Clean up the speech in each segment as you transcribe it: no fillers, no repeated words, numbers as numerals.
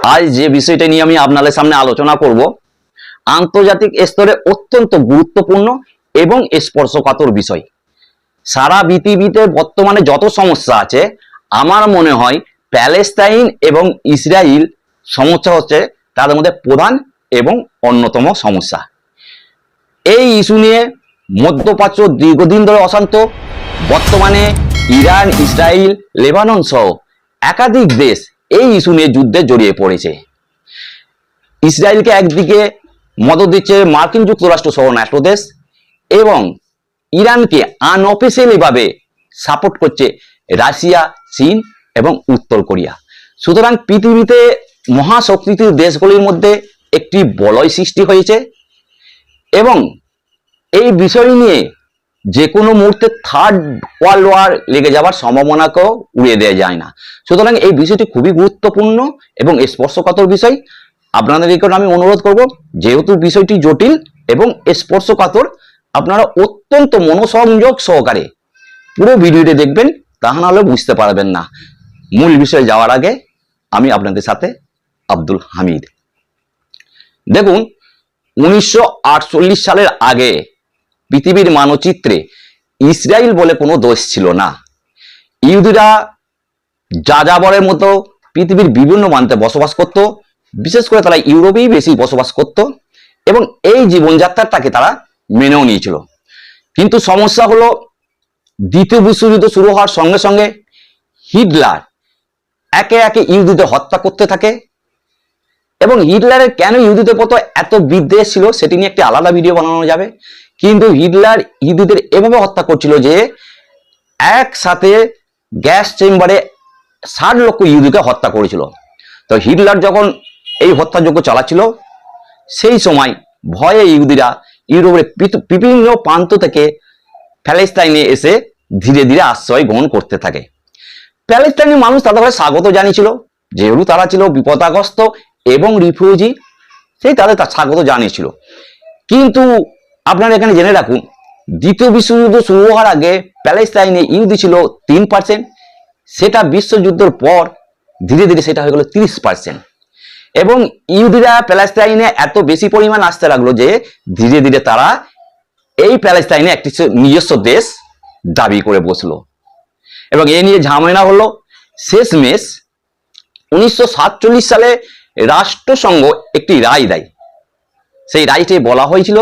আজ যে বিষয়টা নিয়ে আমি আপনাদের সামনে আলোচনা করব আন্তর্জাতিক স্তরে অত্যন্ত গুরুত্বপূর্ণ এবং স্পর্শকাতর বিষয়। সারা পৃথিবীতে বর্তমানে যত সমস্যা আছে আমার মনে হয় প্যালেস্তাইন এবং ইসরায়েল সমস্যা হচ্ছে তাদের মধ্যে প্রধান এবং অন্যতম সমস্যা। এই ইস্যু নিয়ে মধ্যপ্রাচ্য দীর্ঘদিন ধরে অশান্ত। বর্তমানে ইরান, ইসরায়েল, লেবানন সহ একাধিক দেশ এই ইস্যু নিয়ে যুদ্ধে জড়িয়ে পড়েছে। ইসরায়েলকে একদিকে মদত দিচ্ছে মার্কিন যুক্তরাষ্ট্র সহ ন্যাটো দেশ এবং ইরানকে আনঅফিসিয়ালি ভাবে সাপোর্ট করছে রাশিয়া, চীন এবং উত্তর কোরিয়া। সুতরাং পৃথিবীতে মহাশক্তির দেশগুলির মধ্যে একটি বলয় সৃষ্টি হয়েছে এবং এই বিষয় নিয়ে যে কোনো মুহূর্তে থার্ড ওয়ার্ল্ড ওয়ার লেগে যাওয়ার সম্ভাবনাকেও উড়িয়ে দেওয়া যায় না। সুতরাং এই বিষয়টি খুবই গুরুত্বপূর্ণ এবং স্পর্শকাতর বিষয়। আপনাদের নিকট আমি অনুরোধ করব, যেহেতু বিষয়টি জটিল এবং স্পর্শকাতর, আপনারা অত্যন্ত মনোসংযোগ সহকারে পুরো ভিডিওটি দেখবেন, তাহা নাহলে বুঝতে পারবেন না। মূল বিষয়ে যাওয়ার আগে আমি আপনাদের সাথে আব্দুল হামিদ। দেখুন, 1948 সালের আগে পৃথিবীর মানচিত্রে ইসরায়েল বলে কোনো দেশ ছিল না। ইহুদিরা যাযাবরের মতো পৃথিবীর বিভিন্ন প্রান্তে বসবাস করত, বিশেষ করে তারা ইউরোপেই বেশি বসবাস করত এবং এই জীবনযাত্রাটাকে তারা মেনেও নিয়েছিল। কিন্তু সমস্যা হলো, দ্বিতীয় বিশ্বযুদ্ধ শুরু হওয়ার সঙ্গে সঙ্গে হিটলার একে একে ইহুদিদের হত্যা করতে থাকে এবং হিটলারের কেন ইহুদিদের প্রতি এত বিদ্বেষ ছিল সেটি নিয়ে একটি আলাদা ভিডিও বানানো যাবে। কিন্তু হিটলার ইহুদিদের এভাবে হত্যা করছিল যে একসাথে গ্যাস চেম্বারে 60 লক্ষ ইহুদিকে হত্যা করেছিল। তো হিটলার যখন এই হত্যাযজ্ঞ চালাচ্ছিল সেই সময় ভয়ে ইহুদিরা ইউরোপের বিভিন্ন প্রান্ত থেকে প্যালেস্তাইনে এসে ধীরে ধীরে আশ্রয় গ্রহণ করতে থাকে। প্যালেস্তাইনের মানুষ তাদের স্বাগত জানিয়েছিল, যেহেতু তারা ছিল বিপদাগ্রস্ত এবং রিফিউজি, সেই তাদের স্বাগত জানিয়েছিল। কিন্তু আপনারা এখানে জেনে রাখুন, দ্বিতীয় বিশ্বযুদ্ধ শুরু হওয়ার আগে প্যালেস্তাইনে ইহুদি ছিল 3%, সেটা বিশ্বযুদ্ধের পর ধীরে ধীরে সেটা হয়ে গেল 30%। এবং ইহুদিরা প্যালেস্তাইনে এত বেশি পরিমাণ আসতে লাগলো যে ধীরে ধীরে তারা এই প্যালেস্তাইনে একটি নিজস্ব দেশ দাবি করে বসলো এবং এ নিয়ে ঝামেলা হলো। শেষমেশ 1947 সালে রাষ্ট্রসংঘ একটি রায় দেয়। সেই রায়টি বলা হয়েছিল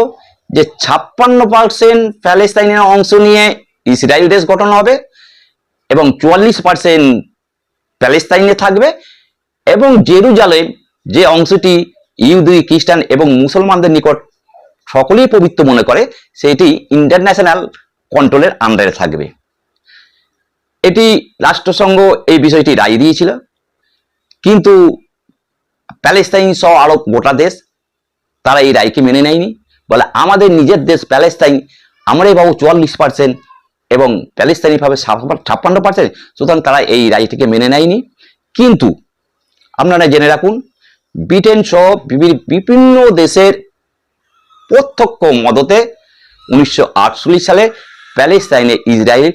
যে 56% প্যালেস্তাইনের অংশ নিয়ে ইসরায়েল দেশ গঠন হবে এবং 44% প্যালেস্তাইনে থাকবে এবং জেরুজালেম, যে অংশটি ইহুদি, খ্রিস্টান এবং মুসলমানদের নিকট সকলেই পবিত্র মনে করে, সেটি ইন্টারন্যাশনাল কন্ট্রোলের আন্ডারে থাকবে। এটি রাষ্ট্রসংঘ এই বিষয়টি রায় দিয়েছিল। কিন্তু প্যালেস্তাইন সহ আরো গোটা দেশ তারা এই রায়কে মেনে নেয়নি। বলে আমাদের নিজের দেশ প্যালেস্তাইন, আমরাই পাবো 44% এবং প্যালেস্তাইনি পাবে 56%। সুতরাং তারা এই রায়টিকে মেনে নেয়নি। কিন্তু আপনারা জেনে রাখুন, ব্রিটেন সহ বিভিন্ন দেশের প্রত্যক্ষ মদতে 1948 সালে প্যালেস্তাইনে ইসরায়েল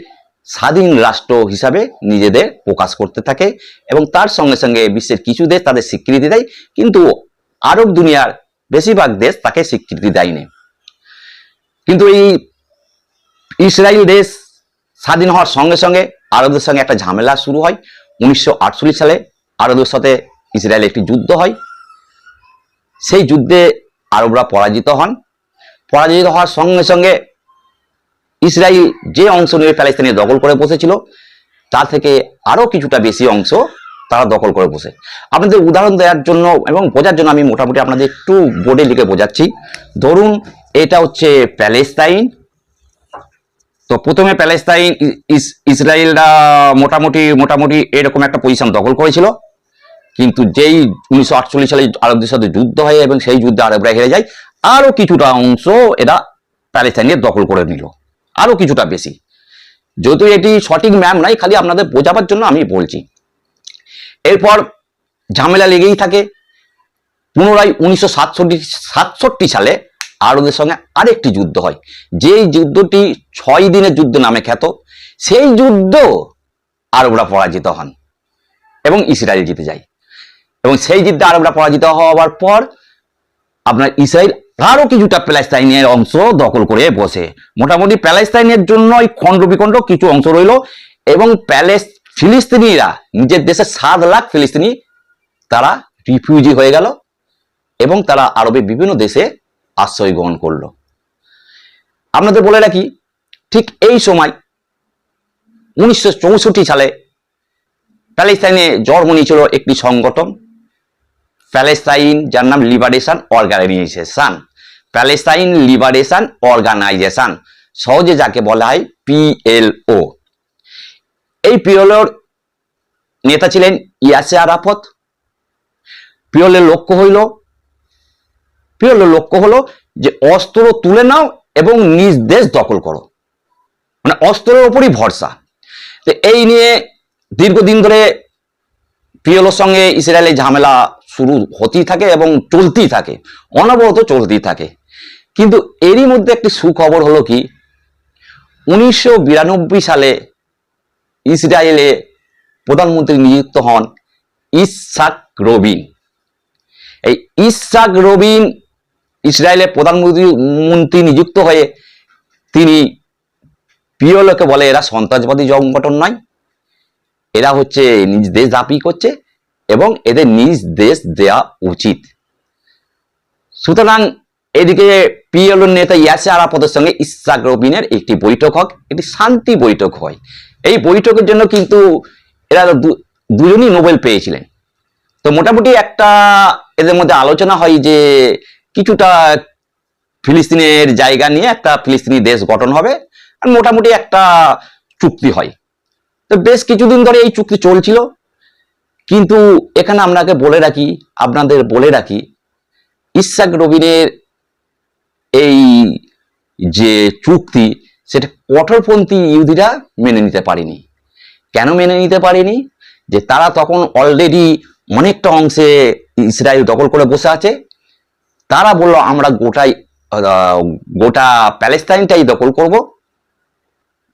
স্বাধীন রাষ্ট্র হিসাবে নিজেদের প্রকাশ করতে থাকে এবং তার সঙ্গে সঙ্গে বিশ্বের কিছু দেশ তাদের স্বীকৃতি দেয়, কিন্তু আরব দুনিয়ার বেশিরভাগ দেশ তাকে স্বীকৃতি দেয়নি। কিন্তু এই ইসরায়েল দেশ স্বাধীন হওয়ার সঙ্গে সঙ্গে আরবদের সঙ্গে একটা ঝামেলা শুরু হয়। 1948 সালে আরবদের সাথে ইসরায়েলের একটি যুদ্ধ হয়। সেই যুদ্ধে আরবরা পরাজিত হন। পরাজিত হওয়ার সঙ্গে সঙ্গে ইসরায়েল যে অংশ নিয়ে প্যালেস্তাইনে দখল করে বসেছিল তার থেকে আরো কিছুটা বেশি অংশ তারা দখল করে বসে। আপনাদের উদাহরণ দেওয়ার জন্য এবং বোঝার জন্য আমি মোটামুটি আপনাদের একটু বোর্ডে লিখে বোঝাচ্ছি। ধরুন, এটা হচ্ছে প্যালেস্তাইন। তো প্রথমে প্যালেস্তাইন ইসরায়েলরা মোটামুটি এরকম একটা পজিশন দখল করেছিল। কিন্তু যেই 1948 সালে আরবদের সাথে যুদ্ধ হয় এবং সেই যুদ্ধে আরবরা হেরে যায়, আরো কিছুটা অংশ এরা প্যালেস্তাইনে দখল করে নিল, আরো কিছুটা বেশি। যদিও এটি সঠিক ম্যাপ নাই, খালি আপনাদের বোঝাবার জন্য আমি বলছি। এরপর ঝামেলা লেগেই থাকে। পুনরায় 1967 সালে আরবদের সঙ্গে আরেকটি যুদ্ধ হয়, যেই যুদ্ধটি 6 দিনের যুদ্ধ নামে খ্যাত। সেই যুদ্ধ আরবরা পরাজিত হন এবং ইসরায়েল জিতে যায়। এবং সেই যুদ্ধে আরবরা পরাজিত হওয়ার পর আপনার ইসরায়েল আরো কিছুটা প্যালেস্তাইনের অংশ দখল করে বসে। মোটামুটি প্যালেস্তাইনের জন্য এই খণ্ড বিখণ্ড কিছু অংশ রইল এবং ফিলিস্তিনিরা নিজের দেশে 7 লাখ ফিলিস্তিনি তারা রিফিউজি হয়ে গেল এবং তারা আরবের বিভিন্ন দেশে আশ্রয় গ্রহণ করলো। আপনাদের বলে রাখি, ঠিক এই সময় 1964 সালে প্যালেস্তাইনে জন্ম নিয়েছিল একটি সংগঠন, প্যালেস্তাইন, যার নাম liberation organisation, Palestine liberation organisation, সহজে যাকে বলা হয় PLO। এই PLOর নেতা ছিলেন ইয়াসের আরাফাত। PLOর লক্ষ্য হলো যে অস্ত্র তুলে নাও এবং নিজ দেশ দখল করো, মানে অস্ত্রের উপরই ভরসা। তো এই নিয়ে দীর্ঘদিন ধরে PLOর সঙ্গে ইসরায়েলের ঝামেলা শুরু হতেই থাকে এবং চলতেই থাকে, অনবরত চলতেই থাকে। কিন্তু এরই মধ্যে একটি সুখবর হলো কি, 1992 সালে ইসরায়েলে প্রধানমন্ত্রী নিযুক্ত হন ইসহাক রবিন। এই ইসহাক রবিন ইসরায়েলের প্রধানমন্ত্রী নিযুক্ত হয়ে তিনি PLOকে বলে এরা সন্ত্রাসবাদী সংগঠন নয়, এরা হচ্ছে নিজ দেশ দাবি করছে এবং এদের নিজ দেশ দেয়া উচিত। সুতরাং এদিকে PLOর নেতা ইয়াসের আরাফাতের সঙ্গে ইসহাক রবিনের একটি বৈঠক হয়, একটি শান্তি বৈঠক হয়। এই বৈঠকের জন্য কিন্তু এরা দুজনই নোবেল পেয়েছিলেন। তো মোটামুটি একটা এদের মধ্যে আলোচনা হয় যে কিছুটা ফিলিস্তিনের জায়গা নিয়ে একটা ফিলিস্তিনি দেশ গঠন হবে, আর মোটামুটি একটা চুক্তি হয়। তো বেশ কিছুদিন ধরে এই চুক্তি চলছিল, কিন্তু এখানে আপনাদের বলে রাখি ইসহাক রবিনের এই যে চুক্তি, সেটা কঠোরপন্থী ইহুদিরা মেনে নিতে পারেনি। কেন মেনে নিতে পারেনি? যে তারা তখন অলরেডি অনেকটা অংশে ইসরায়েল দখল করে বসে আছে। তারা বলল আমরা গোটা প্যালেস্তাইনটাই দখল করব,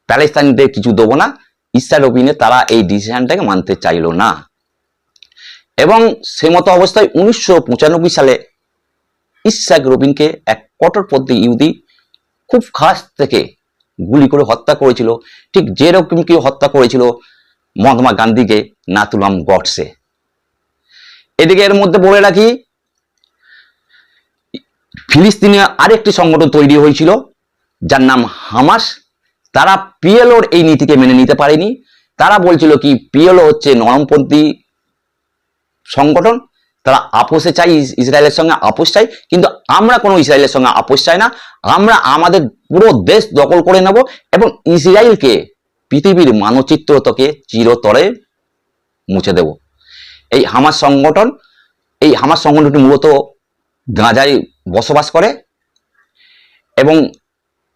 প্যালেস্তাইনদের কিছু দেবো না। ইসহাক রবিনে তারা এই ডিসিশনটাকে মানতে চাইল না এবং সে মতো অবস্থায় 1995 সালে ইসহাক রবিনকে এক কঠোরপন্থী ইহুদি খুব কাছ থেকে গুলি করে হত্যা করেছিল, ঠিক যেরকম কি হত্যা করেছিল মহাত্মা গান্ধীকে নাথুরাম গডসে। এদিকে এর মধ্যে বলে রাখি, ফিলিস্তিনে আরেকটি সংগঠন তৈরি হয়েছিল যার নাম হামাস। তারা PLOর এই নীতিকে মেনে নিতে পারেনি। তারা বলছিল কি PLO হচ্ছে নরমপন্থী সংগঠন, তারা আপোষে চাই, ইসরায়েলের সঙ্গে আপোষ চাই, কিন্তু আমরা কোনো ইসরায়েলের সঙ্গে আপোষ চাই না। আমরা আমাদের পুরো দেশ দখল করে নেব এবং ইসরায়েলকে পৃথিবীর মানচিত্র থেকে চিরতরে মুছে দেব। এই হামাস সংগঠনটি মূলত গাজায় বসবাস করে এবং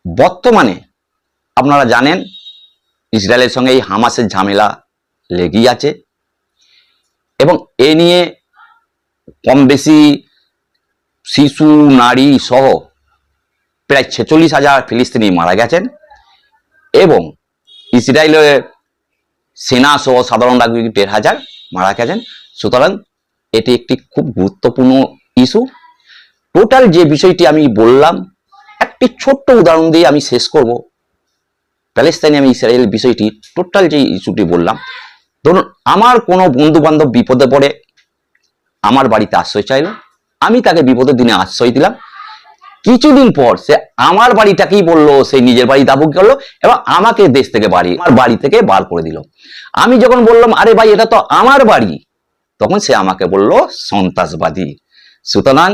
বর্তমানে আপনারা জানেন ইসরায়েলের সঙ্গে এই হামাসের ঝামেলা লেগেই আছে এবং এ নিয়ে কম বেশি শিশু, নারী সহ প্রায় 46,000 ফিলিস্তিনি মারা গেছেন এবং ইসরায়েলের সেনা সহ সাধারণ নাগরিক 1,500 মারা গেছেন। সুতরাং এটি একটি খুব গুরুত্বপূর্ণ ইস্যু। টোটাল যে বিষয়টি আমি বললাম, একটি ছোট্ট উদাহরণ দিয়ে আমি শেষ করব। প্যালেস্তাইনে আমি ইসরায়েল বিষয়টি টোটাল যে ইস্যুটি বললাম, ধরুন আমার কোনো বন্ধু বান্ধব বিপদে পড়ে আমার বাড়িতে আশ্রয় চাইলো, আমি তাকে বিপদের দিনে আশ্রয় দিলাম। কিছুদিন পর সে আমার বাড়িটাকেই বললো সে নিজের বাড়ি দাবি করলো এবং আমাকে দেশ থেকে আমার বাড়ি থেকে বার করে দিল। আমি যখন বললাম আরে ভাই এটা তো আমার বাড়ি, তখন সে আমাকে বলল সন্ত্রাসবাদী। সুতরাং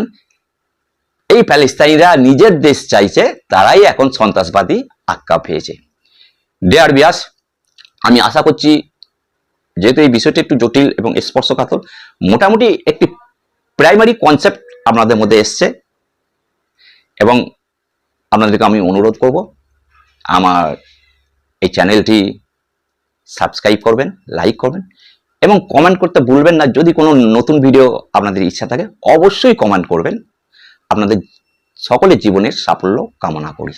এই প্যালেস্তাইনিরা নিজের দেশ চাইছে, তারাই এখন সন্ত্রাসবাদী আখ্যা পেয়েছে। ডিয়ার ভিউয়ার্স, আমি আশা করছি যেহেতু এই বিষয়টি একটু জটিল এবং স্পর্শকাতর, মোটামুটি একটি প্রাইমারি কনসেপ্ট আপনাদের মধ্যে এসছে এবং আপনাদেরকে আমি অনুরোধ করব আমার এই চ্যানেলটি সাবস্ক্রাইব করবেন, লাইক করবেন এবং কমেন্ট করতে ভুলবেন না। যদি কোনো নতুন ভিডিও আপনাদের ইচ্ছা থাকে অবশ্যই কমেন্ট করবেন। আপনাদের সকলের জীবনের সাফল্য কামনা করি।